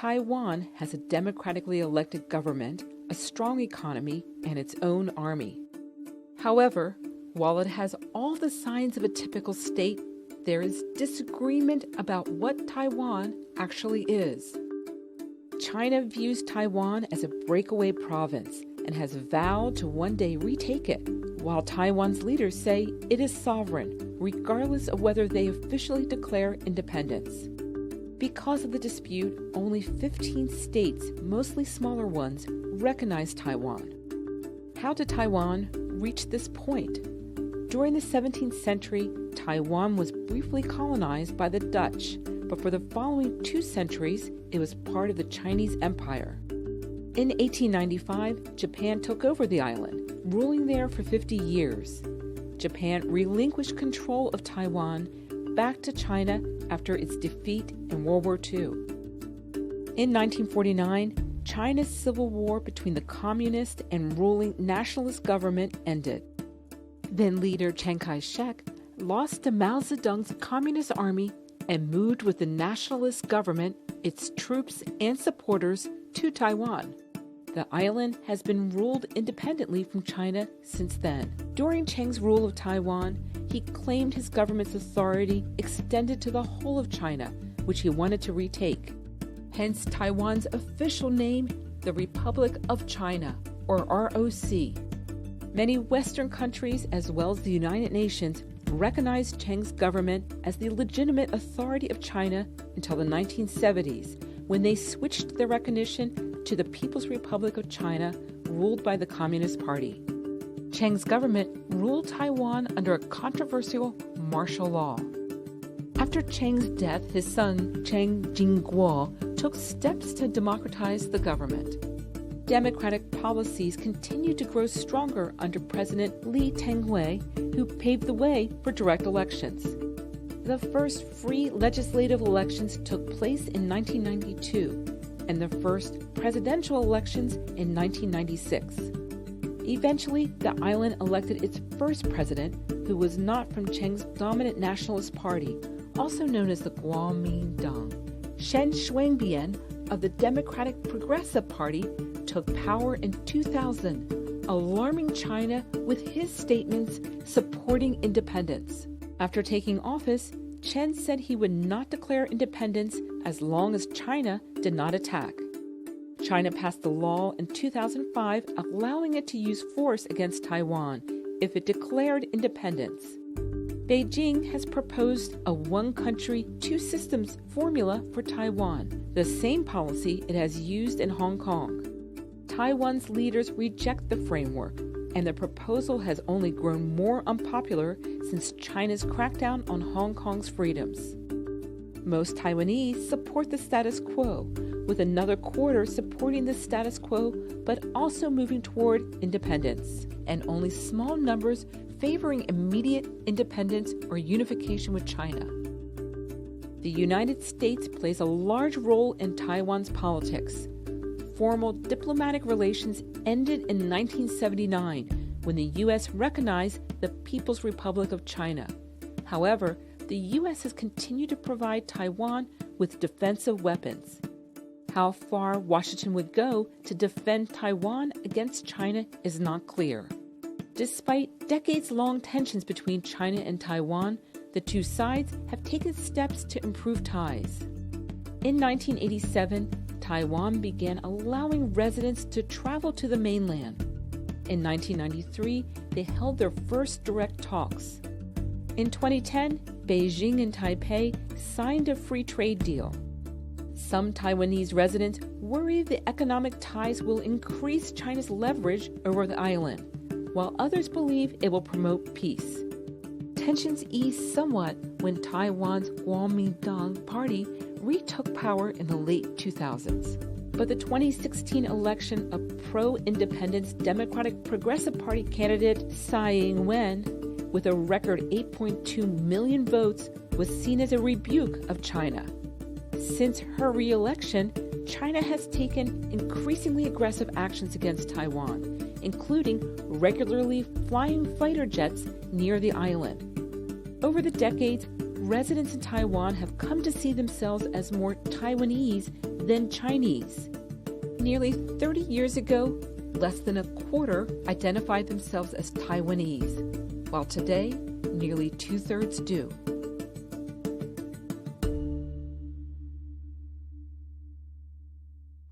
Taiwan has a democratically elected government, a strong economy, and its own army. However, while it has all the signs of a typical state, there is disagreement about what Taiwan actually is. China views Taiwan as a breakaway province and has vowed to one day retake it, while Taiwan's leaders say it is sovereign, regardless of whether they officially declare independence. Because of the dispute, only 15 states, mostly smaller ones, recognize Taiwan. How did Taiwan reach this point? During the 17th century, Taiwan was briefly colonized by the Dutch, but for the following 2 centuries, it was part of the Chinese Empire. In 1895, Japan took over the island, ruling there for 50 years. Japan relinquished control of Taiwan back to China after its defeat in World War II. In 1949, China's civil war between the communist and ruling nationalist government ended. Then leader Chiang Kai-shek lost to Mao Zedong's Communist Army and moved with the nationalist government, its troops and supporters, to Taiwan. The island has been ruled independently from China since then. During Chiang's rule of Taiwan, he claimed his government's authority extended to the whole of China, which he wanted to retake. Hence Taiwan's official name, the Republic of China, or ROC. Many Western countries, as well as the United Nations, recognized Chiang's government as the legitimate authority of China until the 1970s, when they switched their recognition to the People's Republic of China, ruled by the Communist Party. Chiang's government ruled Taiwan under a controversial martial law. After Chiang's death, his son, Chiang Jing-guo, took steps to democratize the government. Democratic policies continued to grow stronger under President Lee Teng-hui, who paved the way for direct elections. The first free legislative elections took place in 1992, and the first presidential elections in 1996. Eventually, the island elected its first president, who was not from Chiang's dominant nationalist party, also known as the Kuomintang. Chen Shui-bian of the Democratic Progressive Party took power in 2000, alarming China with his statements supporting independence. After taking office, Chen said he would not declare independence as long as China did not attack. China passed a law in 2005 allowing it to use force against Taiwan if it declared independence. Beijing has proposed a one country, two systems formula for Taiwan, the same policy it has used in Hong Kong. Taiwan's leaders reject the framework, and the proposal has only grown more unpopular since China's crackdown on Hong Kong's freedoms. Most Taiwanese support the status quo, with another quarter supporting the status quo but also moving toward independence, and only small numbers favoring immediate independence or unification with China. The United States plays a large role in Taiwan's politics. Formal diplomatic relations ended in 1979 when the U.S. recognized the People's Republic of China. However, the U.S. has continued to provide Taiwan with defensive weapons. How far Washington would go to defend Taiwan against China is not clear. Despite decades-long tensions between China and Taiwan, the two sides have taken steps to improve ties. In 1987, Taiwan began allowing residents to travel to the mainland. In 1993, they held their first direct talks. In 2010, Beijing and Taipei signed a free trade deal. Some Taiwanese residents worry the economic ties will increase China's leverage over the island, while others believe it will promote peace. Tensions eased somewhat when Taiwan's Kuomintang party retook power in the late 2000s. But the 2016 election of pro-independence Democratic Progressive Party candidate Tsai Ing-wen, with a record 8.2 million votes, was seen as a rebuke of China. Since her re-election, China has taken increasingly aggressive actions against Taiwan, including regularly flying fighter jets near the island. Over the decades, residents in Taiwan have come to see themselves as more Taiwanese than Chinese. Nearly 30 years ago, less than a quarter identified themselves as Taiwanese, while today, nearly 2/3 do.